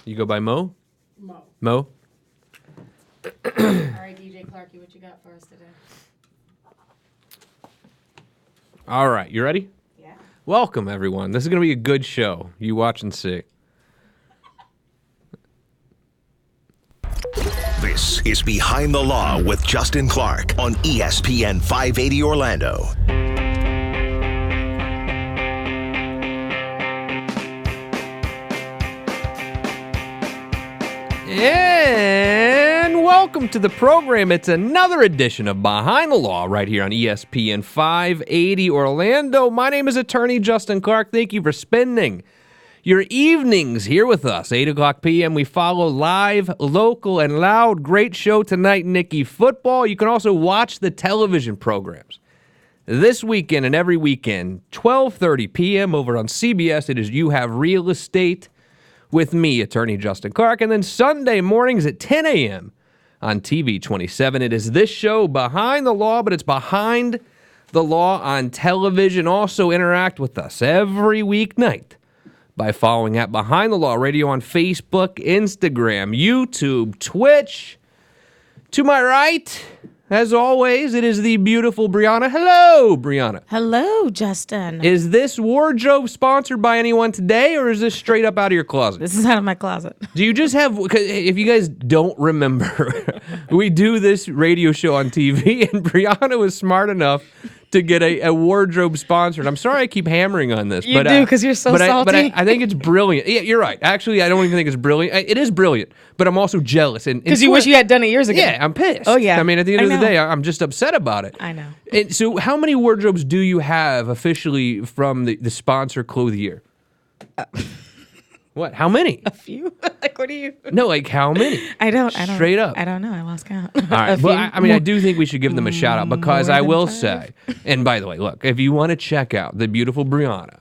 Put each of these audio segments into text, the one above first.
You go by Mo? Mo. Mo? All right, DJ Clarky, what you got for us today? All right, you ready? Yeah. Welcome, everyone. This is going to be a good show. You watch and see. This is Behind the Law with Justin Clark on ESPN 580 Orlando. And welcome to the program. It's another edition of Behind the Law right here on ESPN 580 Orlando. My name is attorney Justin Clark. Thank you for spending your evenings here with us. 8 o'clock p.m. We follow live, local, and loud. Great show tonight, Nicky Football. You can also watch the television programs this weekend and every weekend, 12:30 p.m. over on CBS. It is You Have Real Estate with me, attorney Justin Clark. And then Sunday mornings at 10 a.m. on TV 27. It is this show, Behind the Law, but it's Behind the Law on television. Also interact with us every weeknight by following at Behind the Law Radio on Facebook, Instagram, YouTube, Twitch. To my right, as always, it is the beautiful Brianna. Hello, Brianna. Hello, Justin. Is this wardrobe sponsored by anyone today, or is this straight up out of your closet? This is out of my closet. Do you just have, 'cause if you guys don't remember, we do this radio show on TV, and Brianna was smart enough to get a wardrobe sponsored. I'm sorry I keep hammering on this. You do, 'cause you're so salty. I think it's brilliant. Yeah, you're right. Actually, I don't even think it's brilliant. It is brilliant, but I'm also jealous. Because you wish you had done it years ago. Yeah, I'm pissed. Oh, yeah. I mean, at the end of the know. day, I'm just upset about it. I know. And so how many wardrobes do you have officially from the sponsor Clothier? What? How many? A few? Like, what do you... No, like how many? I don't. Straight up. I don't know. I lost count. All right. Well, I do think we should give them a shout out because more I than will 5. say, and by the way, look, if you want to check out the beautiful Brianna,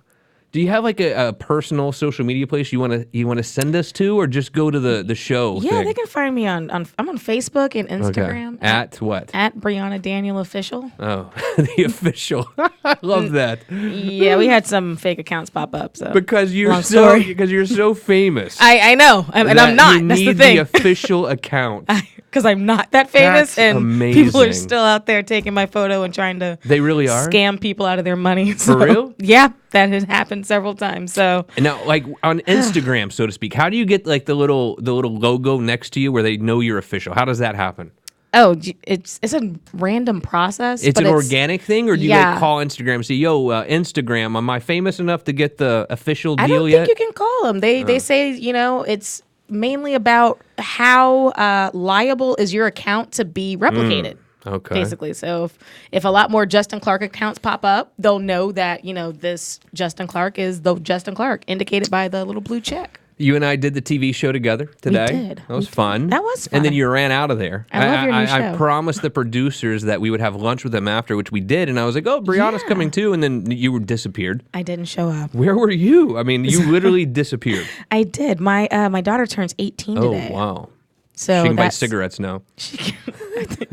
do you have like a personal social media place you want to send us to, or just go to the show? Yeah, thing? they can find me on I'm on Facebook and Instagram. Okay. At what? At Brianna Daniel Official. Oh, the official. I love that. Yeah, we had some fake accounts pop up. So Because you're Long so story. because you're so famous. I know, and that I'm not. You That's need the thing. official account. Because I'm not that famous, That's and people are amazing. still out there taking my photo and trying to They really are. scam people out of their money. So, real? Yeah, that has happened several times. So And now, like on Instagram, so to speak, how do you get like the little logo next to you where they know you're official? How does that happen? it's a random process. It's but an organic thing, or do you yeah. like call Instagram and say, "Yo, Instagram, am I famous enough to get the official deal I don't yet?" think you can call them. They say it's mainly about how liable is your account to be replicated. Okay. Basically. So if a lot more Justin Clark accounts pop up, they'll know that, this Justin Clark is the Justin Clark indicated by the little blue check. You and I did the TV show together today. did. That was fun. That was And then fun. you ran out of there. I love your new I show. promised the producers that we would have lunch with them after, which we did. And I was like, "Oh, Brianna's Yeah. coming too." And then you were disappeared. I didn't show up. Where were you? I mean, you literally disappeared. I did. My daughter turns 18 Oh, today. wow. So She can buy that's cigarettes now. Isn't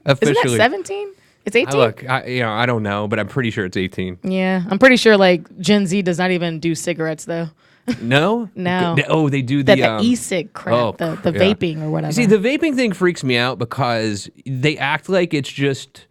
Officially. that 17? It's 18? Look, I don't know, but I'm pretty sure it's 18. Yeah, I'm pretty sure like Gen Z does not even do cigarettes though. No? No. Oh, they do the... The e-cig crap, the yeah. vaping or whatever. See, the vaping thing freaks me out because they act like it's just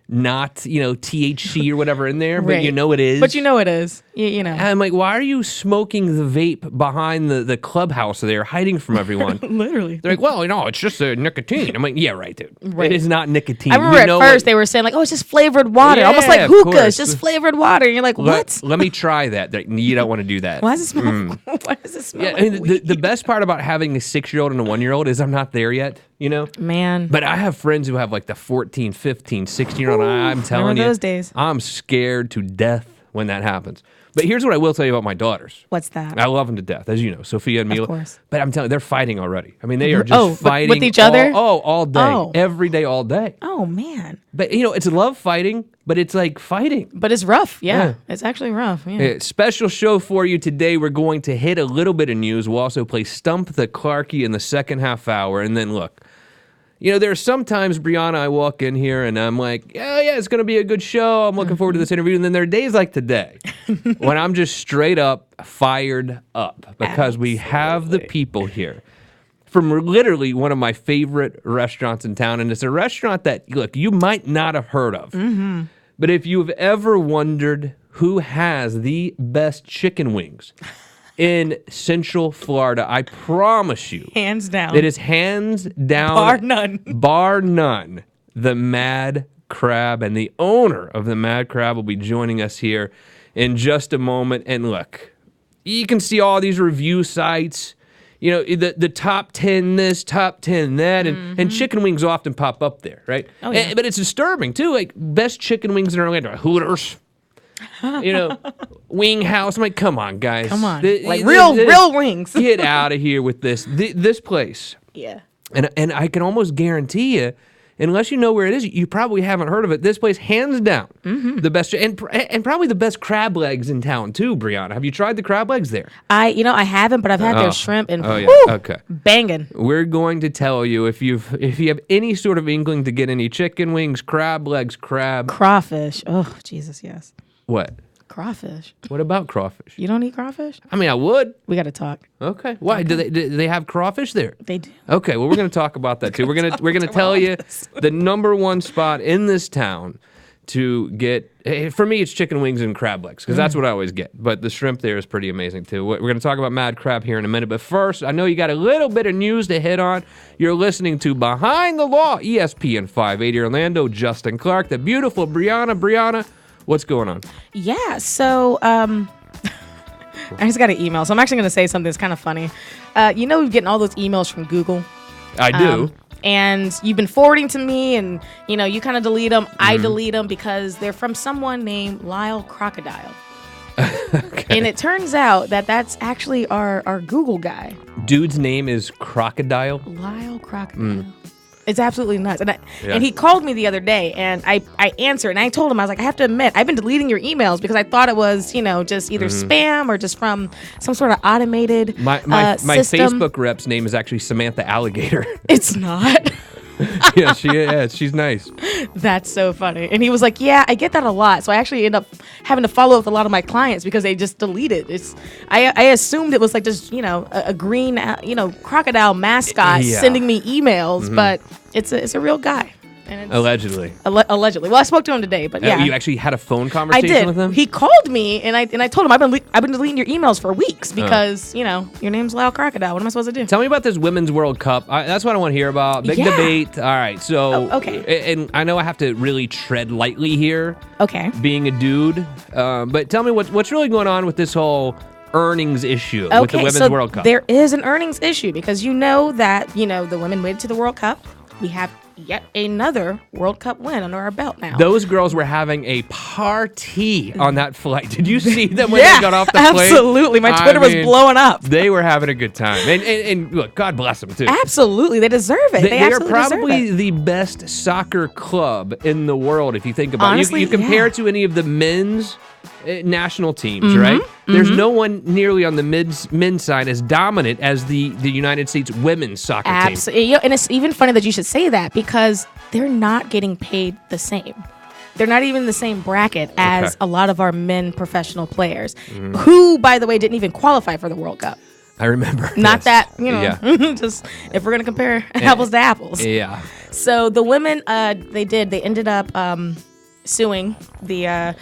not, THC or whatever in there, but Right. you know it is. But you know it is. You know. And I'm like, why are you smoking the vape behind the clubhouse there, hiding from everyone? Literally. They're like, well, it's just nicotine. I'm like, yeah, right, dude. Right. It is not nicotine. I remember We at know first what- they were saying like, oh, it's just flavored water. Almost Yeah, like of hookah. course. It's just flavored water. And you're like, what? Let me try that. You don't want to do that. Why does it smell? Why does it smell Yeah, like and the weed? best part about having a 6-year-old and a 1-year-old is I'm not there yet, Man. But I have friends who have like the 14, 15, 16-year-old. I'm telling remember you, those days. I'm scared to death when that happens. But here's what I will tell you about my daughters. What's that? I love them to death, as you know, Sophia and Mila. course. But I'm telling you, they're fighting already. I mean, they are just Oh, with fighting each other? all day, Oh. every day, all day. Oh, man. But it's love fighting, but it's like fighting. But it's rough. Yeah. Yeah. It's actually rough. Yeah. Special show for you today. We're going to hit a little bit of news. We'll also play Stump the Clarky in the second half hour. And then look, there's sometimes, Brianna, I walk in here and I'm like, yeah, it's going to be a good show. I'm looking forward to this interview. And then there are days like today when I'm just straight up fired up because we have the people here from literally one of my favorite restaurants in town. And it's a restaurant that, look, you might not have heard of. But if you've ever wondered who has the best chicken wings in Central Florida, I promise you. Hands down. It is hands down. Bar none. Bar none. The Mad Crab. And the owner of the Mad Crab will be joining us here in just a moment. And look, you can see all these review sites. The top 10 this, top 10 that, and chicken wings often pop up there, right? Oh, yeah. But it's disturbing, too. Like, best chicken wings in Orlando, Hooters, Wing House. I'm like, come on, guys. Come on. Real wings. Get out of here with this. This place. Yeah. And I can almost guarantee you, unless you know where it is, you probably haven't heard of it. This place, hands down, the best, and probably the best crab legs in town too. Brianna, have you tried the crab legs there? I haven't, but I've had their shrimp and Okay, banging. We're going to tell you if you have any sort of inkling to get any chicken wings, crab legs, crawfish. Oh Jesus, yes. What? Crawfish. What about crawfish? You don't eat crawfish? I mean, I would. We got to talk. Okay. Why? Do they have crawfish there? They do. Okay. Well, we're going to talk about that too. We're gonna tell you the number one spot in this town to get. For me, it's chicken wings and crab legs because that's what I always get. But the shrimp there is pretty amazing too. We're going to talk about Mad Crab here in a minute. But first, I know you got a little bit of news to hit on. You're listening to Behind the Law, ESPN 580 Orlando. Justin Clark, the beautiful Brianna. Brianna, what's going on? Yeah, so I just got an email. So I'm actually going to say something that's kind of funny. We're getting all those emails from Google. I do. And you've been forwarding to me, and, you kind of delete them. I delete them because they're from someone named Lyle Crocodile. Okay. And it turns out that that's actually our Google guy. Dude's name is Crocodile. Lyle Crocodile. It's absolutely nuts. And he called me the other day, and I answered, and I told him, I was like, I have to admit, I've been deleting your emails because I thought it was, just either spam or just from some sort of automated My system. Facebook rep's name is actually Samantha Alligator. It's not. She's nice. That's so funny. And he was like, yeah, I get that a lot. So I actually end up having to follow up with a lot of my clients because they just delete it. I assumed it was like just, a green, crocodile mascot sending me emails, but it's a real guy. And it's Allegedly. Allegedly. Well, I spoke to him today, but yeah. You actually had a phone I conversation did. with him? He called me, and I told him I've been deleting your emails for weeks because your name's Lyle Crocodile. What am I supposed to do? Tell me about this Women's World Cup. That's what I want to hear about. Big debate. All right, so okay. And I know I have to really tread lightly here. Okay. Being a dude, but tell me what's really going on with this whole earnings issue with the Women's World Cup. There is an earnings issue because that the women made it to the World Cup. We have yet another World Cup win under our belt now. Those girls were having a party on that flight. Did you see them when they got off the plane? Absolutely. My Twitter was blowing up. They were having a good time. And look, God bless them, too. Absolutely. They deserve it. They are probably the best soccer club in the world, if you think about it. You compare it to any of the men's national teams, right? There's no one nearly on the men's side as dominant as the United States women's soccer team. Absolutely. And it's even funny that you should say that because they're not getting paid the same. They're not even in the same bracket as a lot of our men professional players, who, by the way, didn't even qualify for the World Cup. I remember. Not that, just if we're going to compare apples to apples. Yeah. So the women, they ended up suing the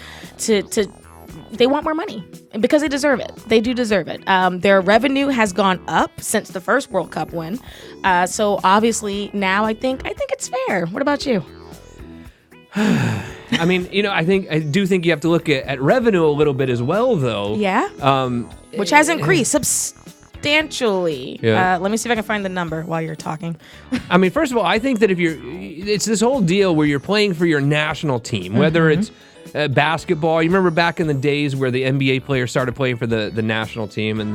they want more money because they deserve it. They do deserve it. Their revenue has gone up since the first World Cup win. So obviously now I think it's fair. What about you? I mean, I do think you have to look at revenue a little bit as well, though. Yeah. Which has increased substantially. Yeah. Let me see if I can find the number while you're talking. I mean, first of all, I think that it's this whole deal where you're playing for your national team, whether it's basketball. You remember back in the days where the NBA players started playing for the national team, and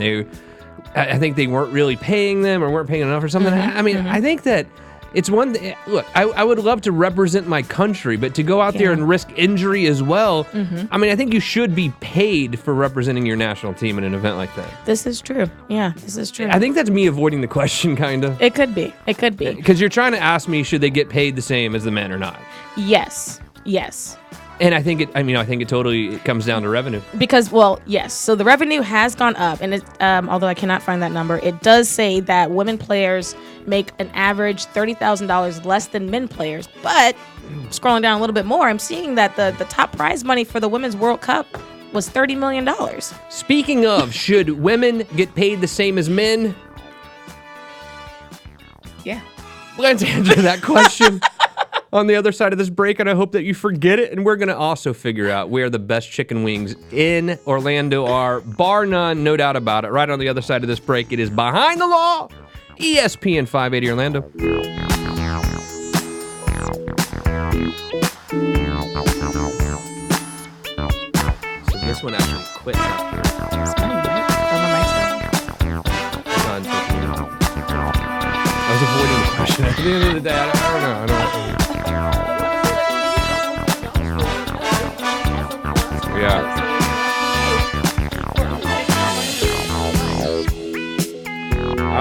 I think they weren't really paying them or weren't paying enough or something. I mean, I think that It's one. Look, I would love to represent my country, but to go out there and risk injury as well. I mean, I think you should be paid for representing your national team in an event like that. This is true. Yeah, this is true. I think that's me avoiding the question, kind of. It could be. It could be. Because you're trying to ask me, should they get paid the same as the men or not? Yes. Yes. And I think it totally comes down to revenue. Because, well, yes. So the revenue has gone up, and although I cannot find that number, it does say that women players make an average $30,000 less than men players. But scrolling down a little bit more, I'm seeing that the top prize money for the Women's World Cup was $30 million. Speaking of, should women get paid the same as men? Yeah. Let's answer that question on the other side of this break, and I hope that you forget it. And we're going to also figure out where the best chicken wings in Orlando are, bar none, no doubt about it. Right on the other side of this break, it is Behind the Law, ESPN 580 Orlando. So this one actually quits after. It's funny, right? Oh, my mic's I was avoiding the question. At the end of the day, I don't know. Yeah.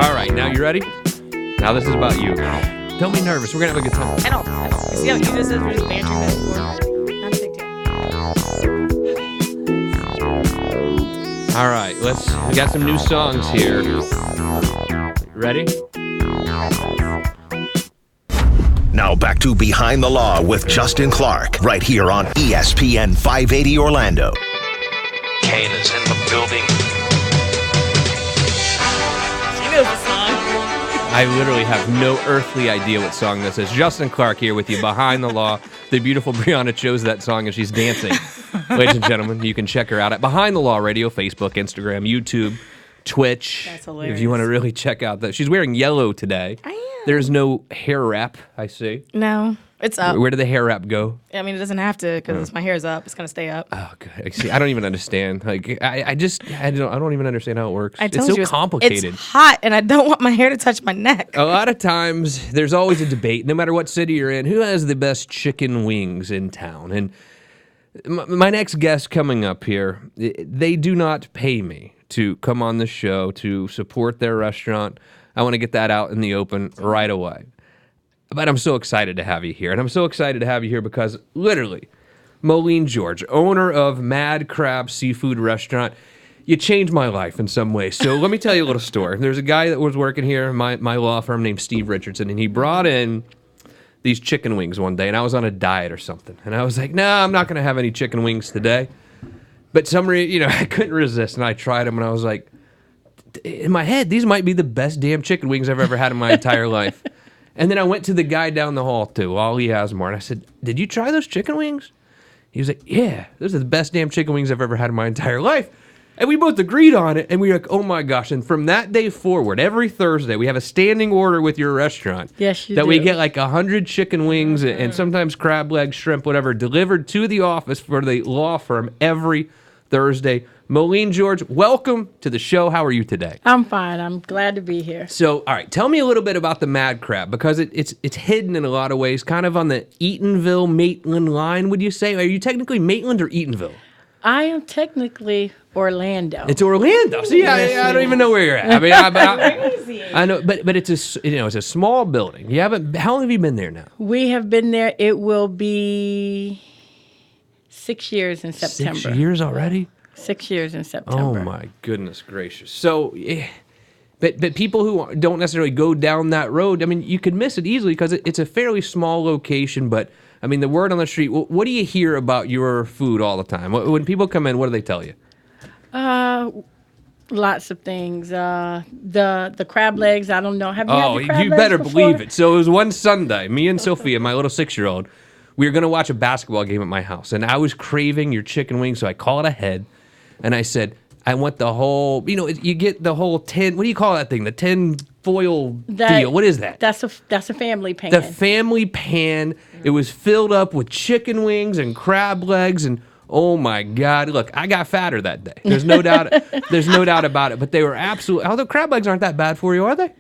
All right, now you ready? Now this is about you. Don't be nervous. We're going to have a good time. I know. You see how easy this is? We're just bantering back and forth. Not a big deal. All right, we got some new songs here. Ready? Now back to Behind the Law with Justin Clark, right here on ESPN 580 Orlando. Kane is in the building. She knows the song. I literally have no earthly idea what song this is. Justin Clark here with you, Behind the Law. The beautiful Brianna chose that song and she's dancing. Ladies and gentlemen, you can check her out at Behind the Law Radio, Facebook, Instagram, YouTube, Twitch. That's hilarious. If you want to really check out that. She's wearing yellow today. I am. There's no hair wrap, I see. No, it's up. Where did the hair wrap go? I mean, it doesn't have to because my hair's up. It's gonna stay up. Oh, good. See, I don't even understand. Like, I don't even understand how it works. I told it's so you complicated. It's hot, and I don't want my hair to touch my neck. A lot of times, there's always a debate, no matter what city you're in, who has the best chicken wings in town. And my next guest coming up here, they do not pay me to come on the show to support their restaurant. I want to get that out in the open right away. But I'm so excited to have you here. And I'm so excited to have you here because literally, Moline George, owner of Mad Crab Seafood Restaurant, you changed my life in some way. So let me tell you a little story. There's a guy that was working here, my law firm, named Steve Richardson, and he brought in these chicken wings one day, and I was on a diet or something. And I was like, nah, I'm not going to have any chicken wings today. But I couldn't resist, and I tried them, and I was like, in my head, these might be the best damn chicken wings I've ever had in my entire life. And then I went to the guy down the hall, too, Ali Asmar, and I said, did you try those chicken wings? He was like, yeah, those are the best damn chicken wings I've ever had in my entire life. And we both agreed on it, and we were like, oh my gosh. And from that day forward, every Thursday, we have a standing order with your restaurant. Yes, you that do. we get like 100 chicken wings and sometimes crab legs, shrimp, whatever, delivered to the office for the law firm every Thursday. Moline George, welcome to the show. How are you today? I'm fine. I'm glad to be here. So, all right, tell me a little bit about the Mad Crab, because it's hidden in a lot of ways, kind of on the Eatonville-Maitland line, would you say? Are you technically Maitland or Eatonville? I am technically Orlando. It's Orlando. See, I don't even know where you're at. I mean, I know, but it's a small building. How long have you been there now? We have been there. It will be 6 years in September. 6 years already? 6 years in September. Oh my goodness gracious! So, but people who don't necessarily go down that road, I mean, you could miss it easily because it's a fairly small location. But I mean, the word on the street. What do you hear about your food all the time? When people come in, what do they tell you? Lots of things. The crab legs. I don't know. Have you had the crab you legs better before? believe it. So it was one Sunday. Me and Sophia, my little 6-year-old, we were going to watch a basketball game at my house, and I was craving your chicken wings, so I called ahead. And I said, I want the whole, you get the whole tin, what do you call that thing? The tin foil deal. What is that? That's a family pan. The family pan. It was filled up with chicken wings and crab legs and oh my God. Look, I got fatter that day. There's no doubt. There's no doubt about it. But they were absolutely, although crab legs aren't that bad for you, are they?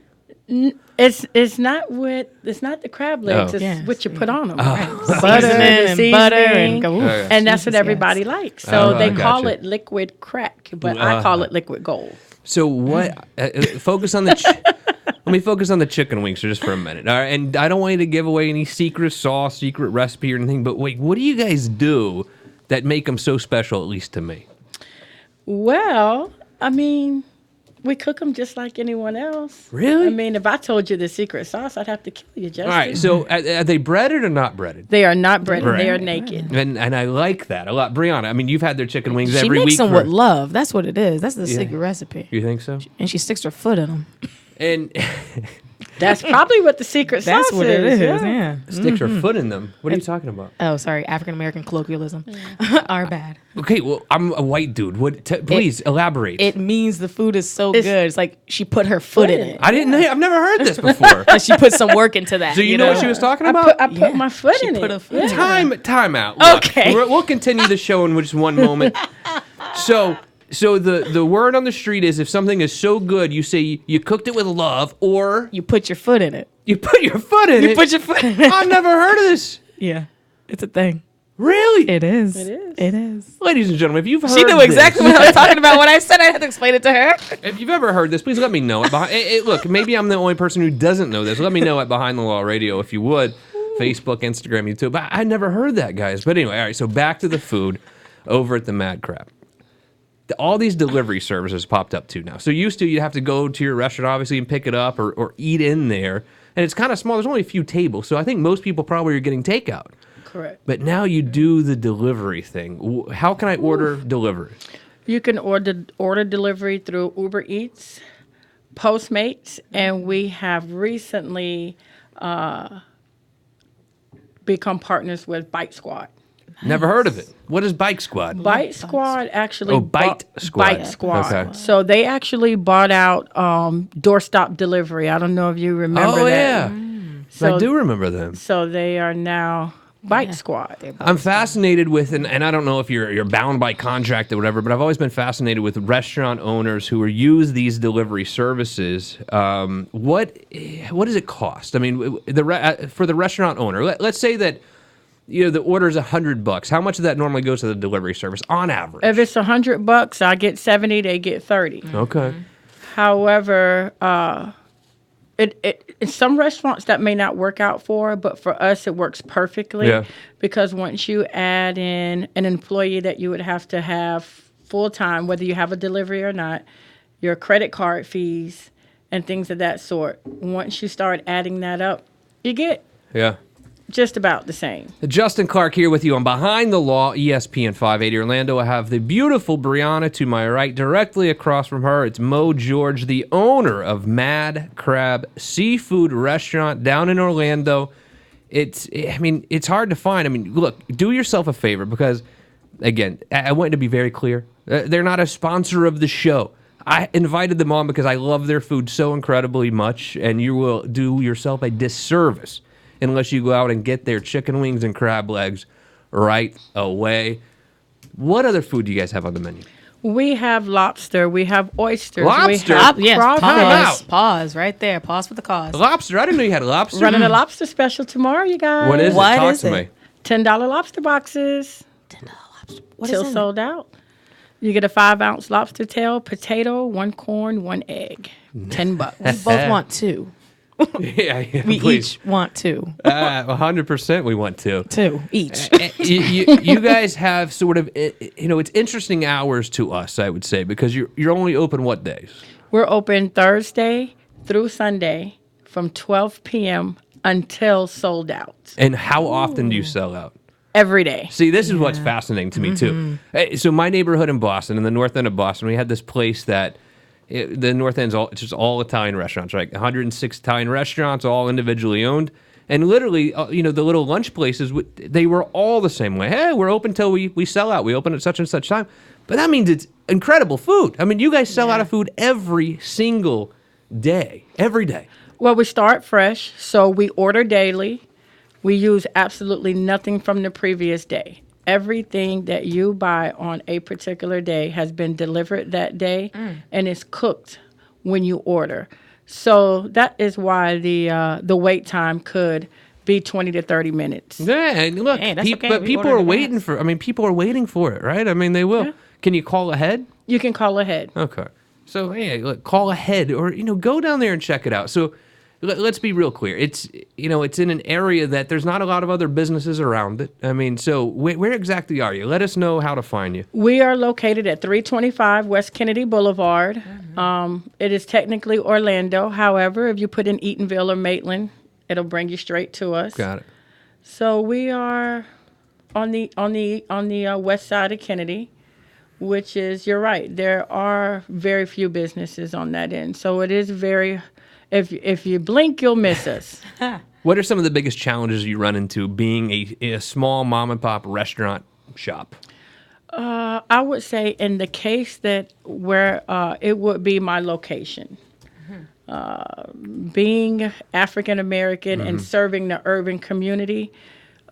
It's not the crab legs. Oh. It's Yeah. what you put on them. Butter Butter, and the butter seasoning, and Okay. and that's what Jesus, everybody yes. likes. So Oh, they I call gotcha. it liquid crack, but I call it liquid gold. So what? Focus on the. Let me focus on the chicken wings for just for a minute. All right, and I don't want you to give away any secret sauce, secret recipe, or anything. But wait, what do you guys do that make them so special? At least to me. Well, I mean, we cook them just like anyone else. Really? I mean, if I told you the secret sauce, I'd have to kill you, Justin. All right. So are they breaded or not breaded? They are not breaded. They are Breaded. naked. And I like that a lot, Brianna. I mean, you've had their chicken wings She every makes week. them with love. That's what it is. That's the secret recipe. You think so? And she sticks her foot in them. And That's probably what the secret That's sauce what it is. Yeah. Yeah. sticks her foot in them. What are you talking about? Oh, sorry. African American colloquialism. Our bad. Okay, well, I'm a white dude. Please elaborate. It means the food is so good. It's like she put her foot in it. I didn't. I've never heard this before. And she put some work into that. So you know what she was talking about? I put my foot in put it. her foot in it. Time out. Look, Okay. we'll continue the show in just one moment. So the word on the street is if something is so good, you say you cooked it with love, or You put your foot in it. you put your foot in You it. put your foot in it. I've never heard of this. Yeah. It's a thing. Really? It is. It is. It is. Ladies and gentlemen, if you've heard She knew this- exactly what I was talking about when I said I had to explain it to her. If you've ever heard this, please let me know it. Look, maybe I'm the only person who doesn't know this. Let me know at Behind the Law Radio if you would. Facebook, Instagram, YouTube. But I never heard that, guys. But anyway, all right, so back to the food over at the Mad Crab. All these delivery services popped up too now. So used to, you'd have to go to your restaurant, obviously, and pick it up or eat in there. And it's kind of small. There's only a few tables. So I think most people probably are getting takeout. Correct. But now you do the delivery thing. How can I order delivery? You can order delivery through Uber Eats, Postmates, and we have recently become partners with Bite Squad. Never heard of it. What is Bike Squad? Bite Squad actually. Oh, Bite Squad. Bite Squad. Okay. So they actually bought out doorstop delivery. I don't know if you remember Oh, that. yeah. So, I do remember them. So they are now Bite Squad. I'm fascinated with, and I don't know if you're bound by contract or whatever, but I've always been fascinated with restaurant owners who use these delivery services. What does it cost? I mean, for the restaurant owner, let's say that the order is $100. How much of that normally goes to the delivery service on average? If it's $100, I get 70. They get 30. Okay. However, in some restaurants that may not work out for, but for us it works perfectly. Yeah. Because once you add in an employee that you would have to have full time, whether you have a delivery or not, your credit card fees and things of that sort. Once you start adding that up, you get Yeah. just about the same. Justin Clark here with you on Behind the Law, ESPN 580 Orlando. I have the beautiful Brianna to my right. Directly across from her, it's Mo George, the owner of Mad Crab Seafood Restaurant down in Orlando. It's hard to find. I mean, look, do yourself a favor because, again, I want to be very clear. They're not a sponsor of the show. I invited them on because I love their food so incredibly much, and you will do yourself a disservice unless you go out and get their chicken wings and crab legs right away. What other food do you guys have on the menu? We have lobster. We have oysters. Lobster? We have Yes, crawfish. Time pause. out. Pause right there. Pause for the cause. Lobster? I didn't know you had lobster. Running a lobster special tomorrow, you guys. What is What it? Talk is to it? me. $10 lobster boxes. What Till is in it? sold out. You get a 5-ounce lobster tail, potato, 1 corn, 1 egg. $10. We both want two. yeah, We please. each want two. 100% we want to. Two each. you guys have sort of, it's interesting hours to us, I would say, because you're only open what days? We're open Thursday through Sunday from 12 p.m. until sold out. And how often do you sell out? Every day. See, this is what's fascinating to me, too. So my neighborhood in Boston, in the north end of Boston, we had this place that, the north end's it's just all Italian restaurants, right? 106 Italian restaurants, all individually owned. And literally, the little lunch places, they were all the same way. Hey, we're open till we sell out. We open at such and such time. But that means it's incredible food. I mean, you guys sell out of food every single day. Every day. Well, we start fresh, so we order daily. We use absolutely nothing from the previous day. Everything that you buy on a particular day has been delivered that day and is cooked when you order. So that is why the wait time could be 20 to 30 minutes. Yeah, and look, Hey, that's okay. but We people ordered are in waiting advance. for. I mean, people are waiting for it, right? I mean, they will. Yeah. Can you call ahead? You can call ahead. Okay. So hey, look, call ahead, or go down there and check it out. So let's be real clear. It's it's in an area that there's not a lot of other businesses around it. I mean, so where exactly are you? Let us know how to find you. We are located at 325 West Kennedy Boulevard. It is technically Orlando. However, if you put in Eatonville or Maitland, it'll bring you straight to us. Got it. So we are on the west side of Kennedy, which is, you're right, there are very few businesses on that end. So it is very, if you blink, you'll miss us. What are some of the biggest challenges you run into being a small mom and pop restaurant shop? I would say in the case that where it would be my location. Being African American and serving the urban community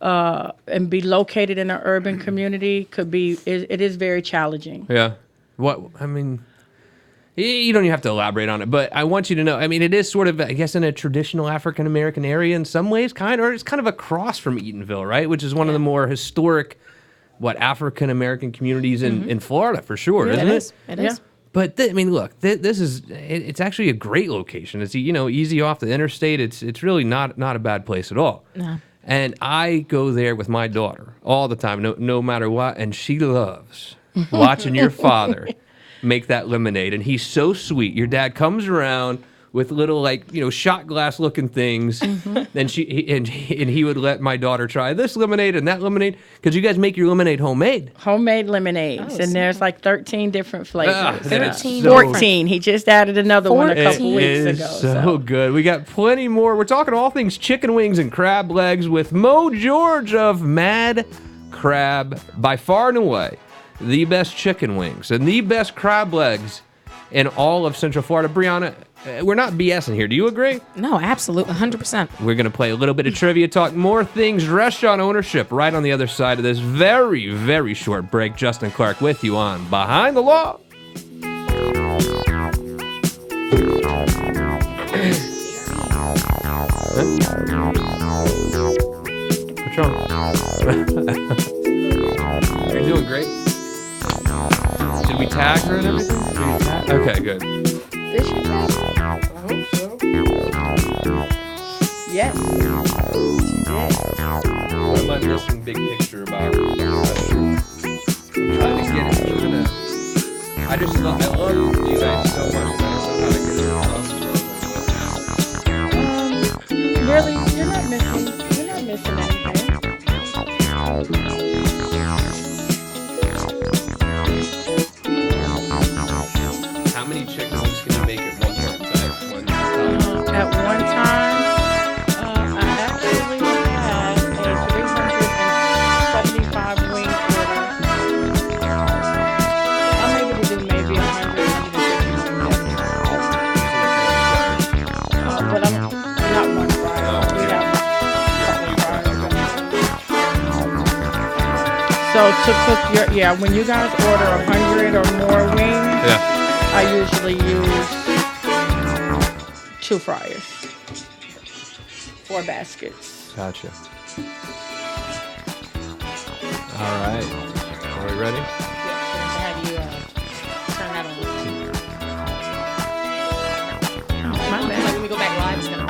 and be located in an urban community it is very challenging. Yeah. What I mean, you don't even have to elaborate on it, but I want you to know. I mean, it is sort of, I guess, in a traditional African American area in some ways, or it's kind of across from Eatonville, right? Which is one of the more historic, African American communities in Florida for sure, isn't it? It is. But I mean, look, this is it's actually a great location. It's easy off the interstate. It's really not a bad place at all. No. And I go there with my daughter all the time, no matter what, and she loves watching your father make that lemonade. And he's so sweet. Your dad comes around with little shot glass looking things, and he would let my daughter try this lemonade and that lemonade, because you guys make your lemonade homemade. Homemade lemonades, and there's like 13 different flavors. That is 13 so- 14. He just added another one a couple It weeks is ago. so good. We got plenty more. We're talking all things chicken wings and crab legs with Mo George of Mad Crab. By far and away, the best chicken wings and the best crab legs in all of Central Florida. Brianna, we're not BSing here. Do you agree? No, absolutely, 100%. We're going to play a little bit of trivia, talk more things, restaurant ownership, right on the other side of this very, very short break. Justin Clark with you on Behind the Law. What's wrong? You're doing great. Did we tag her and everything? Okay, good. Did she try? I hope so. Yes. What am I missing big picture about? I'm trying to get it. I love you guys so much. Really, you're not missing anything. How many chicken wings can you make at one point? At one time, I actually had a 375 wing order. I'm able to do maybe 100, but I'm not one fryer. We have a couple fryers. So to cook when you guys order 100 or more wings, Yeah. I usually use 2 fryers, 4 baskets. Gotcha. All right. Are we ready? Have you turn that on? My bad. When we go back live, it's gonna.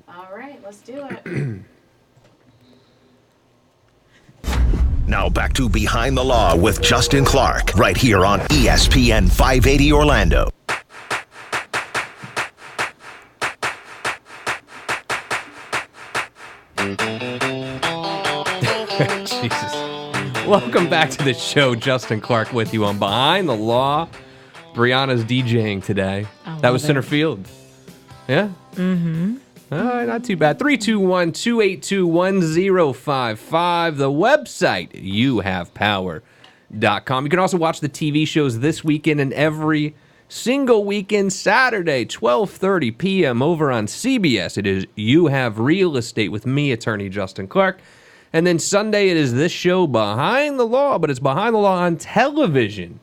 All right, let's do it. Now back to Behind the Law with Justin Clark, right here on ESPN 580 Orlando. Jesus. Welcome back to the show. Justin Clark with you on Behind the Law. Brianna's DJing today. That was center field. Yeah? Mm-hmm. All right, not too bad. 321-282-1055. The website, youhavepower.com. You can also watch the TV shows this weekend and every single weekend, Saturday, 12:30 p.m. over on CBS. It is You Have Real Estate with me, attorney Justin Clark. And then Sunday, it is this show, Behind the Law, but it's Behind the Law on television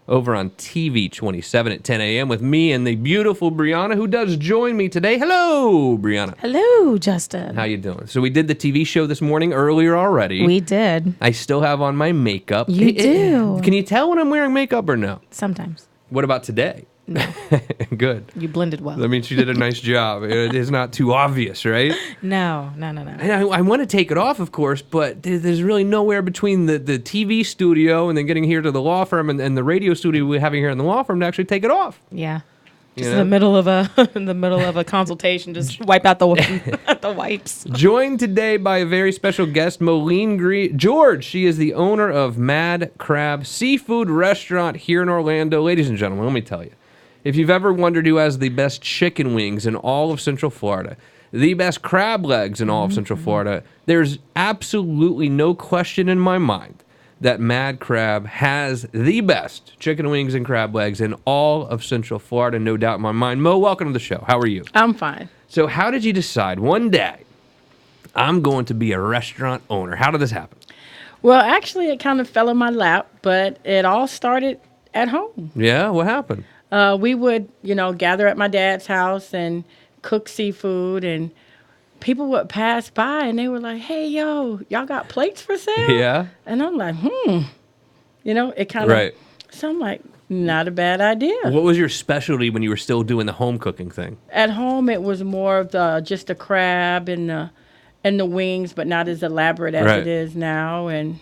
over on TV 27 at 10 a.m. with me and the beautiful Brianna, who does join me today. Hello, Brianna. Hello, Justin. How you doing? So we did the TV show this morning earlier already. We did. I still have on my makeup. You do. Can you tell when I'm wearing makeup or no? Sometimes. What about today? No. Good. You blended well. That means she did a nice job. It is not too obvious, right? No. And I want to take it off, of course, but there's really nowhere between the TV studio and then getting here to the law firm and the radio studio we're having here in the law firm to actually take it off. Yeah. You Just know? in the middle of a consultation, just wipe out the wipes. Joined today by a very special guest, Moline George. She is the owner of Mad Crab Seafood Restaurant here in Orlando. Ladies and gentlemen, let me tell you, if you've ever wondered who has the best chicken wings in all of Central Florida, the best crab legs in all of Central Florida, there's absolutely no question in my mind that Mad Crab has the best chicken wings and crab legs in all of Central Florida, no doubt in my mind. Mo, welcome to the show. How are you? I'm fine. So how did you decide one day, I'm going to be a restaurant owner? How did this happen? Well, actually, it kind of fell in my lap, but it all started at home. Yeah, what happened? We would, gather at my dad's house and cook seafood, and people would pass by and they were like, "Hey, yo, y'all got plates for sale?" Yeah. And I'm like, it kind of, Right. So I'm like, not a bad idea. What was your specialty when you were still doing the home cooking thing? At home, it was more of just the crab and the wings, but not as elaborate as Right. it is now. And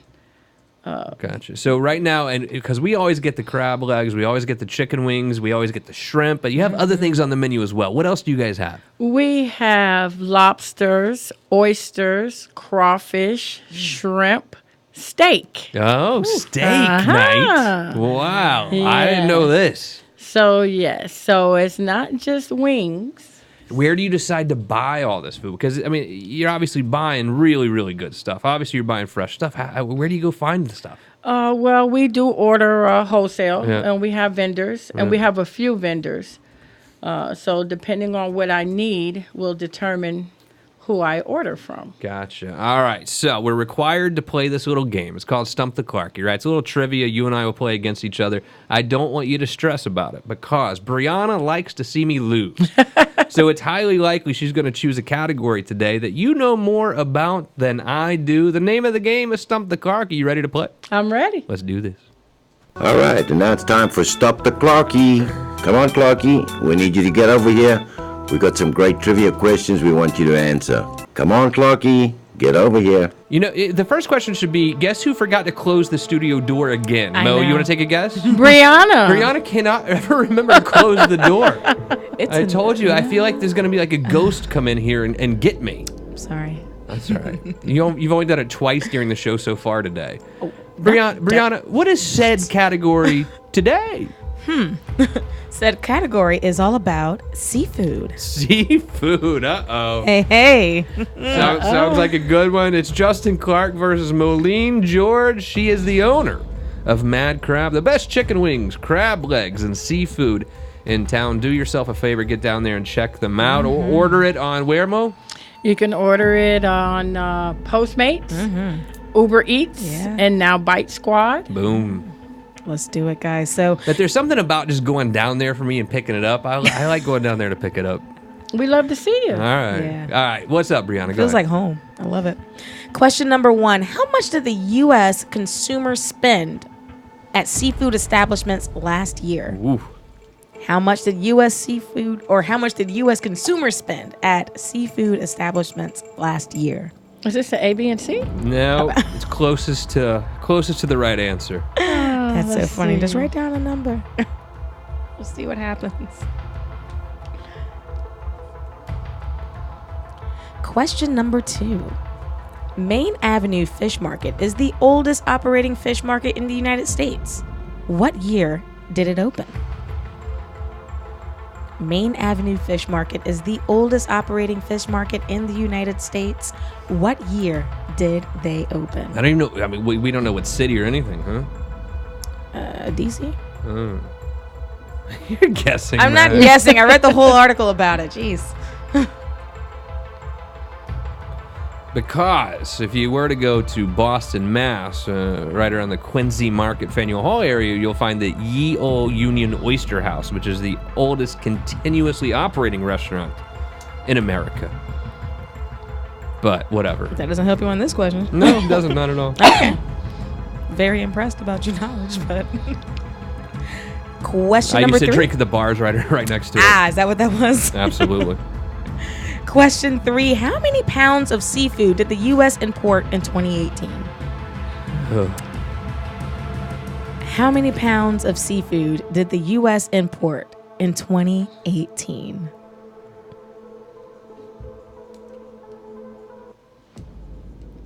Gotcha. So right now, and because we always get the crab legs, we always get the chicken wings, we always get the shrimp, but you have other things on the menu as well. What else do you guys have? we have lobsters, oysters, crawfish, shrimp, steak. Oh, steak Uh-huh. night. Wow. I didn't know this. So, yes. So, it's not just wings. Where do you decide to buy all this food? Because, I mean, you're obviously buying really, really good stuff. Obviously, you're buying fresh stuff. Where do you go find the stuff? Well, we do order wholesale, Yeah. and we have vendors, and we have a few vendors. So, depending on what I need, will determine who I order from. Gotcha. All right. So we're required to play this little game. It's called Stump the Clarky, right? It's a little trivia. You and I will play against each other. I don't want you to stress about it because Brianna likes to see me lose. So it's highly likely she's going to choose a category today that you know more about than I do. The name of the game is Stump the Clarky. You ready to play? I'm ready. Let's do this. All right, and now it's time for Stop the Clarky. Come on, Clarky. We need you to get over here. We got some great trivia questions we want you to answer. Come on, Clarky. Get over here. You know, the first question should be, guess who forgot to close the studio door again? I Mo, you know. want to take a guess? Brianna. Brianna cannot ever remember to close the door. It's I told you, I feel like there's going to be like a ghost come in here and get me. Sorry. That's all right. You've only done it twice during the show so far today. Brianna, what is said category today? Said category is all about seafood. Seafood. Uh-oh. Hey. Sounds like a good one. It's Justin Clark versus Moline George. She is the owner of Mad Crab, the best chicken wings, crab legs, and seafood in town. Do yourself a favor, get down there and check them out. Or order it on where, Mo? You can order it on Postmates, Uber Eats, Yeah. and now Bite Squad. Boom. Let's do it, guys. So But there's something about just going down there for me and picking it up. I like going down there to pick it up. We love to see you. All right. Yeah. All right. What's up, Brianna? Go feels ahead. like home. I love it. Question number 1. How much did the U.S. consumer spend at seafood establishments last year? Ooh. How much did U.S. consumers spend at seafood establishments last year? Is this the A, B, and C? No, it's closest to the right answer. That's so let's funny. see. Just write down a number. We'll see what happens. Question number 2. Main Avenue Fish Market is the oldest operating fish market in the United States. What year did it open? Main Avenue Fish Market is the oldest operating fish market in the United States. What year did they open? I don't even know. I mean, we don't know what city or anything, huh? DC? You're guessing. I'm not man. guessing. I read the whole article about it. Jeez. Because if you were to go to Boston, Mass, right around the Quincy Market, Faneuil Hall area, you'll find the Ye Olde Union Oyster House, which is the oldest continuously operating restaurant in America. But whatever. That doesn't help you on this question. No, it doesn't, not at all. Okay. Very impressed about your knowledge, but question I number used to 3. drink at the bars right next to it. Ah, is that what that was? Absolutely. Question 3. How many pounds of seafood did the U.S. import in 2018? Ugh. How many pounds of seafood did the U.S. import in 2018?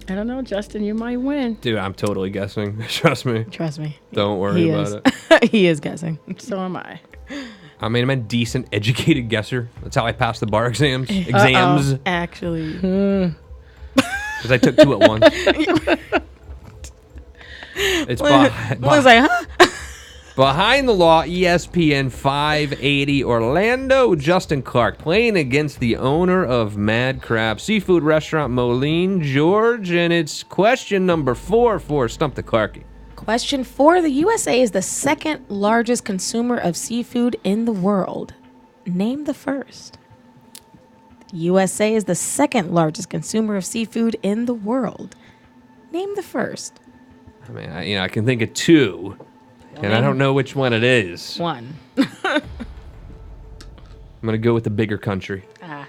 I don't know, Justin. You might win. Dude, I'm totally guessing. Trust me. Trust me. Don't worry He about is. it. He is guessing. So am I. I mean, I'm a decent, educated guesser. That's how I passed the bar exams. Exams. Actually. Because I took 2 at once. It's Was like, huh? Behind the Law, ESPN 580 Orlando. Justin Clark playing against the owner of Mad Crab Seafood Restaurant, Moline George. And it's question number 4 for Stump the Clarky. Question 4. The USA is the second largest consumer of seafood in the world. Name the first. USA is the second largest consumer of seafood in the world. Name the first. I mean, I can think of 2, and I don't know which one it is. 1. I'm going to go with the bigger country. Ah.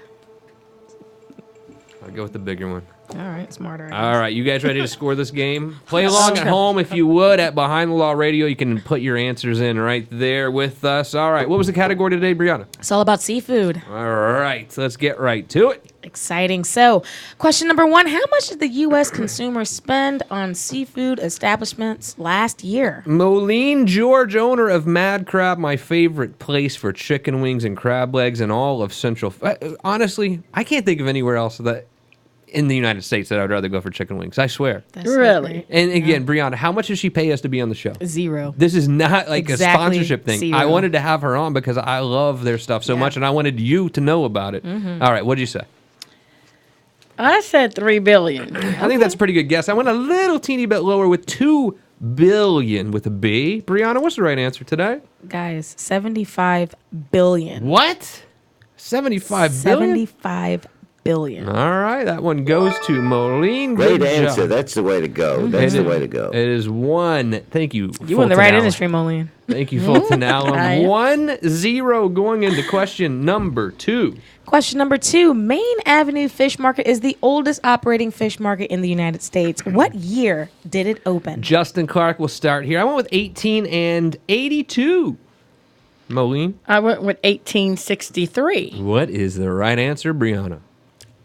I'll go with the bigger one. All right, smarter. All right, you guys ready to score this game? Play along at home if you would at Behind the Law Radio. You can put your answers in right there with us. All right, what was the category today, Brianna? It's all about seafood. All right, let's get right to it. Exciting. So, question number 1. How much did the U.S. consumer spend on seafood establishments last year? Moline George, owner of Mad Crab, my favorite place for chicken wings and crab legs in all of Central. Honestly, I can't think of anywhere else that in the United States that I would rather go for chicken wings. I swear. That's so Really? great. And again, Brianna, how much does she pay us to be on the show? 0. This is not like Exactly a sponsorship thing. 0. I wanted to have her on because I love their stuff so much, and I wanted you to know about it. All right, what did you say? I said $3 billion. I think that's a pretty good guess. I went a little teeny bit lower with $2 billion with a B. Brianna, what's the right answer today? Guys, 75 billion. What? 75 billion? 75 billion. All right, that one goes to Moline. Great Good answer. job. That's the way to go. That's the way to go. It is 1. Thank you. You in the right Fulton industry, Moline. Thank you, Fulton I Allen. am. 1-0 going into question number 2. Question number 2. Main Avenue Fish Market is the oldest operating fish market in the United States. What year did it open? Justin Clark will start here. I went with 1882. Moline, I went with 1863. what is the right answer, Brianna?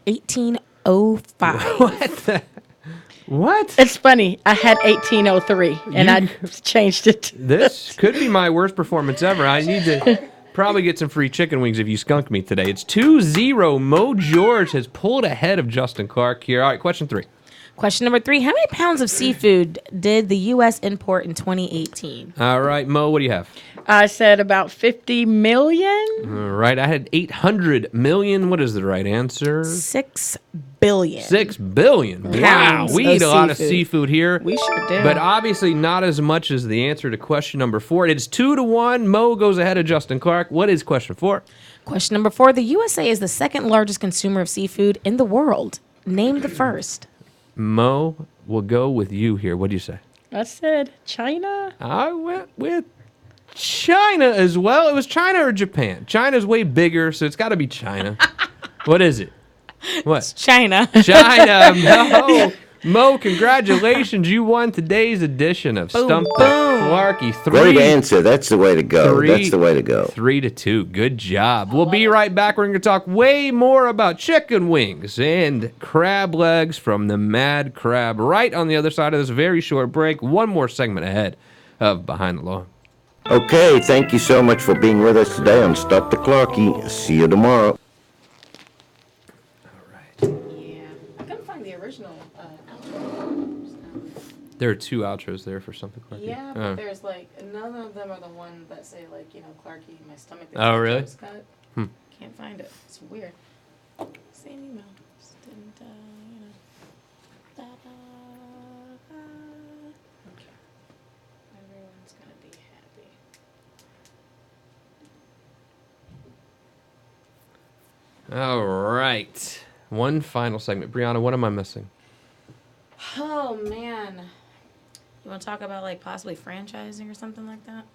1805. What? It's funny. I had 1803, and I changed it. This could be my worst performance ever. I need to probably get some free chicken wings if you skunk me today. It's 2-0. Mo George has pulled ahead of Justin Clark here. All right, question 3. Question number 3. How many pounds of seafood did the U.S. import in 2018? All right, Mo, what do you have? I said about 50 million. All right, I had 800 million. What is the right answer? 6 billion. 6 billion. Wow, Pounds we of eat a lot of seafood. seafood here. We sure do. But obviously not as much as the answer to question number 4. It's 2-1. Mo goes ahead of Justin Clark. What is question 4? Question number 4. The USA is the second largest consumer of seafood in the world. Name the first. Mo, we'll go with you here. What do you say? I said China. I went with China as well. It was China or Japan. China's way bigger, so it's got to be China. What is it? What? China. China. No. Mo, congratulations. You won today's edition of Stump the Clarky. Great answer. That's the way to go. That's the way to go. 3-2. Good job. We'll be right back. We're going to talk way more about chicken wings and crab legs from the Mad Crab right on the other side of this very short break. One more segment ahead of Behind the Law. Okay, thank you so much for being with us today on Stop the Clarky. See you tomorrow. Yeah. I couldn't find the original There are 2 outros there for something Clarky. Yeah, Oh. but there's like none of them are the one that say like, you know, Clarky, my stomach. Oh, really? Just cut. Can't find it. It's weird. Same email. Just didn't, you know. Everyone's gonna be happy. All right. One final segment. Brianna, what am I missing? Oh man, you want to talk about like possibly franchising or something like that?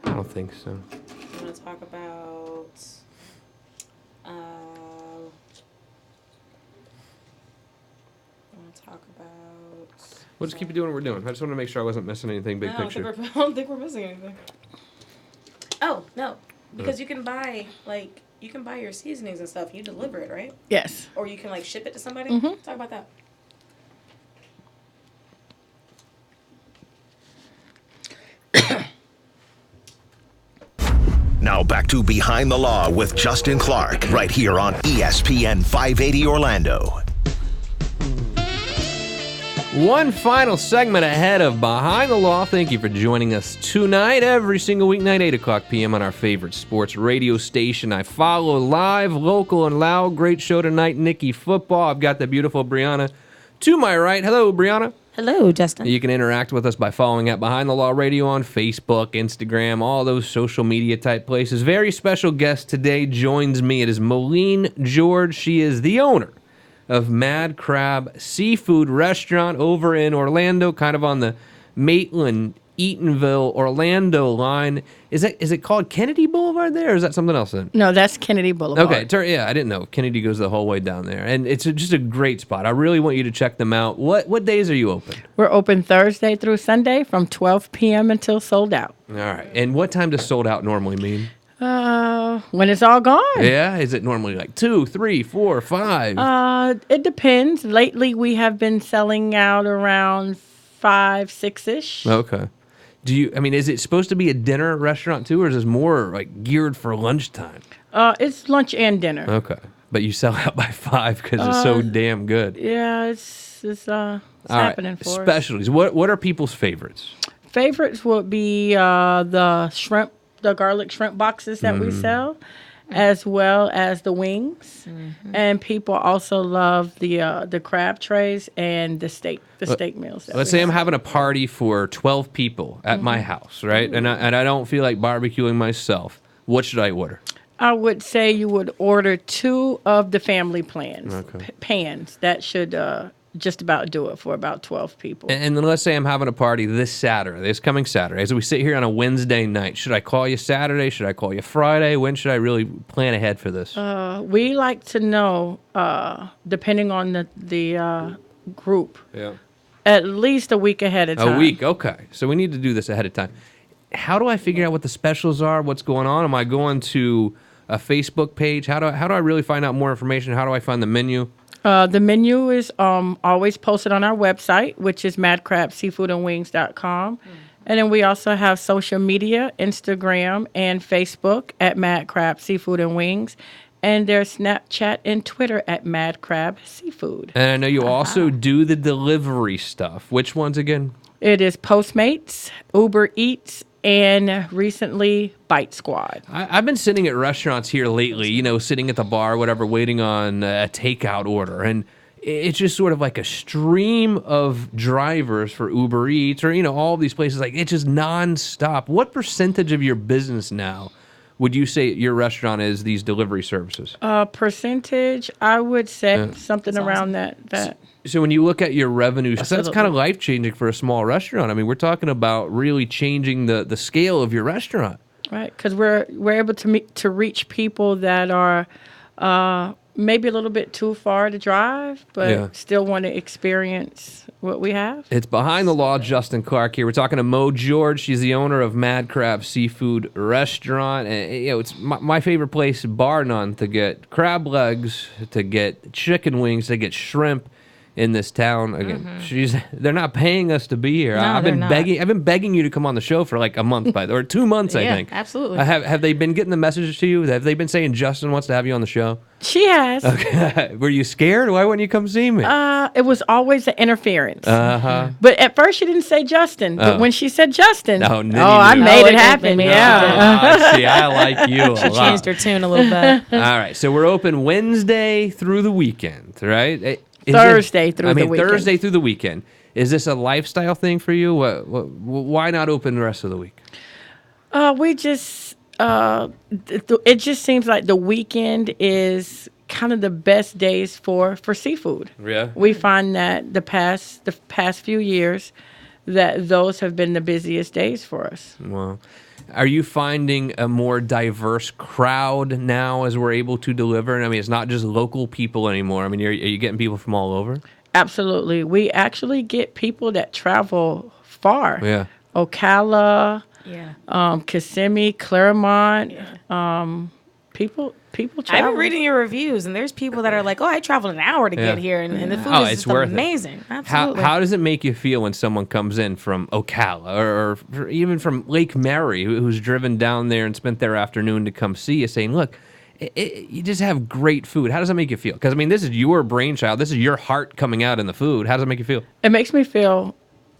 I don't think so. You want to talk about? You want to talk about? We'll just keep doing what we're doing. I just want to make sure I wasn't missing anything big I don't picture. think I don't think we're missing anything. Oh no, because you can buy your seasonings and stuff. You deliver it, right? Yes. Or you can like ship it to somebody. Mm-hmm. Talk about that. Now back to Behind the Law with Justin Clark, right here on ESPN 580 Orlando. One final segment ahead of Behind the Law. Thank you for joining us tonight, every single weeknight, 8 o'clock p.m. on our favorite sports radio station. I follow live, local, and loud. Great show tonight, Nikki Football. I've got the beautiful Brianna to my right. Hello, Brianna. Hello, Justin. You can interact with us by following at Behind the Law Radio on Facebook, Instagram, all those social media type places. Very special guest today joins me. It is Moline George. She is the owner of Mad Crab Seafood Restaurant over in Orlando, kind of on the Maitland, Eatonville, Orlando line. Is it called Kennedy Boulevard there, or is that something else then? No, that's Kennedy Boulevard. Okay, yeah, I didn't know. Kennedy goes the whole way down there. And it's just a great spot. I really want you to check them out. What days are you open? We're open Thursday through Sunday from 12 p.m. until sold out. All right. And what time does sold out normally mean? When it's all gone. Yeah? Is it normally like 2, 3, 4, 5? It depends. Lately, we have been selling out around 5, 6-ish. Okay. Is it supposed to be a dinner restaurant too, or is this more like geared for lunchtime? It's lunch and dinner. Okay. But you sell out by 5 because it's so damn good. Yeah, it's All happening right. for us. Specialties. What are people's favorites? Favorites would be the shrimp, the garlic shrimp boxes that we sell, as well as the wings. And people also love the crab trays and the steak meals. Let's say I'm having a party for 12 people at my house, right? And I don't feel like barbecuing myself. What should I order? I would say you would order 2 of the family plans, Okay. pans. That should just about do it for about 12 people. And then let's say I'm having a party this coming Saturday. As we sit here on a Wednesday night, should I call you Saturday? Should I call you Friday? When should I really plan ahead for this? We like to know, depending on the group, Yeah. at least a week ahead of time. A week, okay. So we need to do this ahead of time. How do I figure out what the specials are? What's going on? Am I going to a Facebook page? How do I really find out more information? How do I find the menu? The menu is always posted on our website, which is madcrabseafoodandwings.com. And then we also have social media, Instagram and Facebook at Mad Crab Seafood and Wings. And there's Snapchat and Twitter at Mad Crab Seafood. And I know you also do the delivery stuff. Which ones again? It is Postmates, Uber Eats, and recently Bite Squad. I've been sitting at restaurants here lately, sitting at the bar, whatever, waiting on a takeout order. And it's just sort of like a stream of drivers for Uber Eats or, all these places. Like, it's just nonstop. What percentage of your business now would you say your restaurant is these delivery services? Percentage, I would say something around that. So when you look at your revenue, that's Absolutely. kind of life-changing for a small restaurant. I mean, we're talking about really changing the scale of your restaurant. Right, because we're able to reach people that are maybe a little bit too far to drive, but still want to experience what we have. It's Behind the Law, Justin Clark here. We're talking to Mo George. She's the owner of Mad Crab Seafood Restaurant. And, it's my favorite place, bar none, to get crab legs, to get chicken wings, to get shrimp. in this town. Again, they're not paying us to be here. No, I've they're been not. begging. I've been begging you to come on the show for like a month or 2 months. I Yeah, think. absolutely. Have they been getting the messages to you? Have they been saying Justin wants to have you on the show? She has. Were you scared? Why wouldn't you come see me? It was always an interference. Uh-huh. But at first she didn't say Justin. But when she said Justin, Oh, then you I knew. made Oh, it it happen. made me Yeah. See, I like you a She lot. changed her tune a little bit. All right, so we're open Wednesday through the weekend, right? Thursday through the weekend. Thursday through the weekend. Is this a lifestyle thing for you? Why not open the rest of the week? We just it just seems like the weekend is kind of the best days for seafood. Yeah. We find that the past few years that those have been the busiest days for us. Well, are you finding a more diverse crowd now as we're able to deliver? I mean, it's not just local people anymore. I mean, are you getting people from all over? Absolutely. We actually get people that travel far. Yeah. Ocala, Yeah. Kissimmee, Claremont. People I've travel. been reading your reviews, and there's people that are like, "Oh, I traveled an hour to get here, and the food Oh, is it's just worth it. amazing." How Absolutely. does it make you feel when someone comes in from Ocala or even from Lake Mary, who's driven down there and spent their afternoon to come see you, saying, "Look, you just have great food." How does that make you feel? Because I mean, this is your brainchild. This is your heart coming out in the food. How does it make you feel? It makes me feel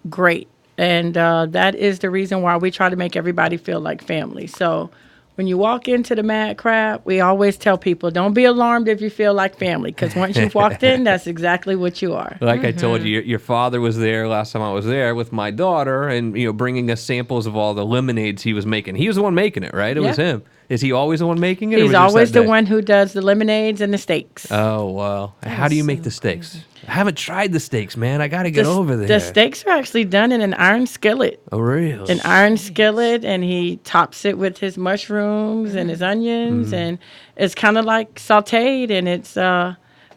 great. And that is the reason why we try to make everybody feel like family. So when you walk into the Mad Crab, we always tell people, don't be alarmed if you feel like family, because once you've walked in, that's exactly what you are. Like I told you, your father was there last time I was there with my daughter, and bringing us samples of all the lemonades he was making. He was the one making it, right? It was Yeah. him. Is he always the one making it? or was He's it just always that the day? one who does the lemonades and the steaks. Oh wow! How do you make the steaks? I haven't tried the steaks, man. I got to get the, over there. The steaks are actually done in an iron skillet. Oh, real. An iron skillet, and he tops it with his mushrooms and his onions, and it's kind of like sautéed, and it's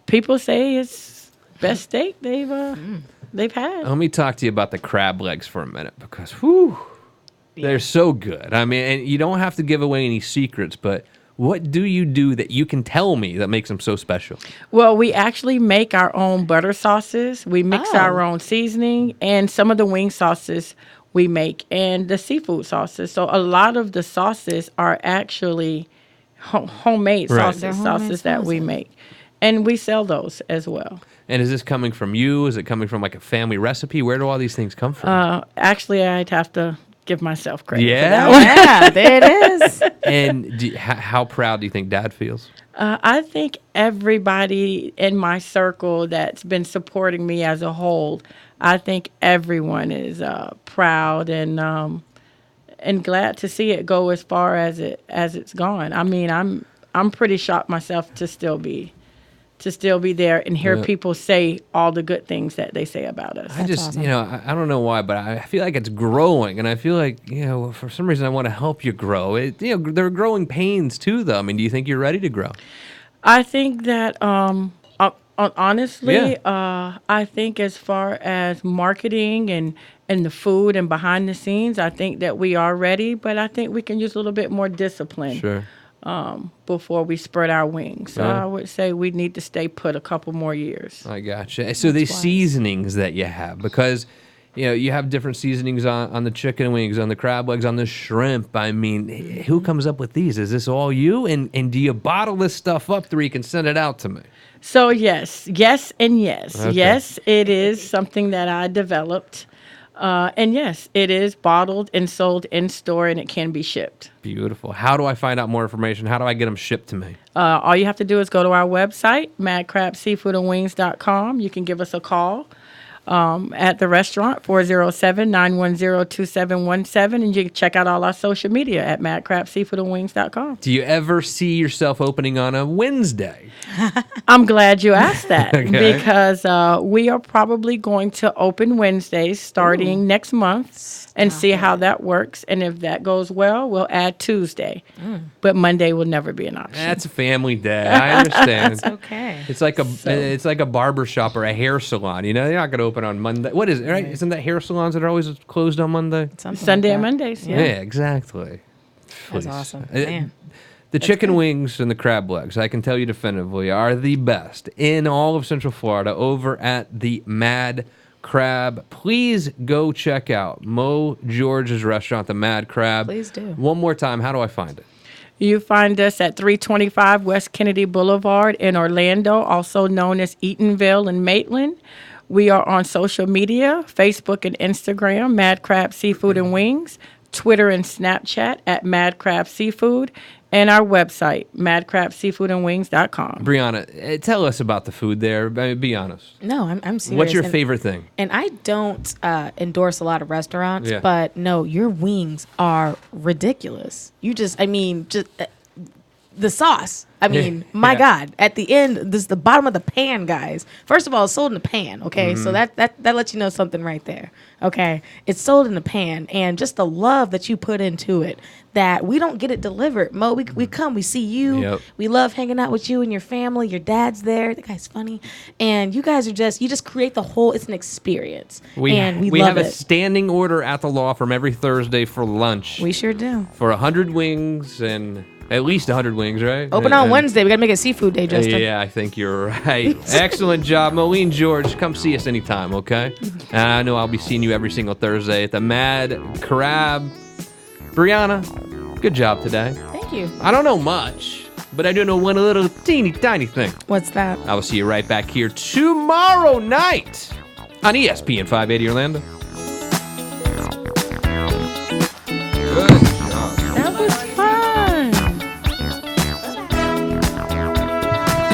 people say it's best steak they've had. Let me talk to you about the crab legs for a minute because, whew, they're so good. I mean, and you don't have to give away any secrets, but what do you do that you can tell me that makes them so special? Well, we actually make our own butter sauces. We mix our own seasoning, and some of the wing sauces we make, and the seafood sauces. So a lot of the sauces are actually homemade Right. sauces, They're homemade sauces that we sauces. make, and we sell those as well. And is this coming from you? Is it coming from like a family recipe? Where do all these things come from? Actually, I'd have to give myself credit. for Yeah? that one. Yeah, there it is. And how proud do you think Dad feels? I think everybody in my circle that's been supporting me as a whole, I think everyone is proud and glad to see it go as far as it's gone. I mean, I'm pretty shocked myself to still be there and hear people say all the good things that they say about us. I just, I don't know why, but I feel like it's growing, and I feel like, for some reason I want to help you grow. There are growing pains too, though. I mean, do you think you're ready to grow? I think that honestly, Yeah. I think as far as marketing and the food and behind the scenes, I think that we are ready, but I think we can use a little bit more discipline. Sure. Before we spread our wings. So Yeah. I would say we need to stay put a couple more years. I gotcha. So these seasonings that you have, because you have different seasonings on the chicken wings, on the crab legs, on the shrimp. I mean, who comes up with these? Is this all you? And do you bottle this stuff up so you can send it out to me? So yes, and yes. Okay. Yes, it is something that I developed. And yes, it is bottled and sold in store, and it can be shipped. Beautiful. How do I find out more information? How do I get them shipped to me? All you have to do is go to our website, madcrabseafoodandwings.com. You can give us a call at the restaurant, 407-910-2717, and you can check out all our social media at madcrabseafoodandwings.com. Do you ever see yourself opening on a Wednesday? I'm glad you asked that Okay. because we are probably going to open Wednesdays starting next month and see how that works. And if that goes well, we'll add Tuesday. But Monday will never be an option. That's a family day. I understand. Okay. It's like a barber shop or a hair salon. They're not going to open on Monday. What is it? Right? Isn't that hair salons that are always closed on Monday? Something Sunday like and that. Mondays, Yeah, yeah. exactly. That's Please. awesome. Man. The chicken wings and the crab legs, I can tell you definitively, are the best in all of Central Florida over at the Mad Crab. Please go check out Mo George's restaurant, the Mad Crab. Please do. One more time, how do I find it? You find us at 325 West Kennedy Boulevard in Orlando, also known as Eatonville and Maitland. We are on social media, Facebook and Instagram, Mad Crab Seafood and Wings, Twitter and Snapchat at Mad Crab Seafood, and our website, madcrabseafoodandwings.com. Brianna, tell us about the food there. I mean, be honest. No, I'm serious. What's your And- favorite thing? And I don't endorse a lot of restaurants, Yeah. but no, your wings are ridiculous. The sauce. I mean, my Yeah. God! At the end, this is the bottom of the pan, guys. First of all, it's sold in a pan. Okay, so that lets you know something right there. Okay, it's sold in a pan, and just the love that you put into it. That we don't get it delivered. Mo, we come, we see you. Yep. We love hanging out with you and your family. Your dad's there. The guy's funny, and you guys are you just create the whole. It's an experience, and we love have a it. standing order at the law firm every Thursday for lunch We sure do. for 100 wings and at least 100 wings, right? Open on And- Wednesday. We gotta make it seafood day, Justin. Yeah, I think you're right. Excellent job, Moline George. Come see us anytime, okay? And I know I'll be seeing you every single Thursday at the Mad Crab. Brianna, good job today. Thank you. I don't know much, but I do know one little teeny tiny thing. What's that? I will see you right back here tomorrow night on ESPN 580 Orlando.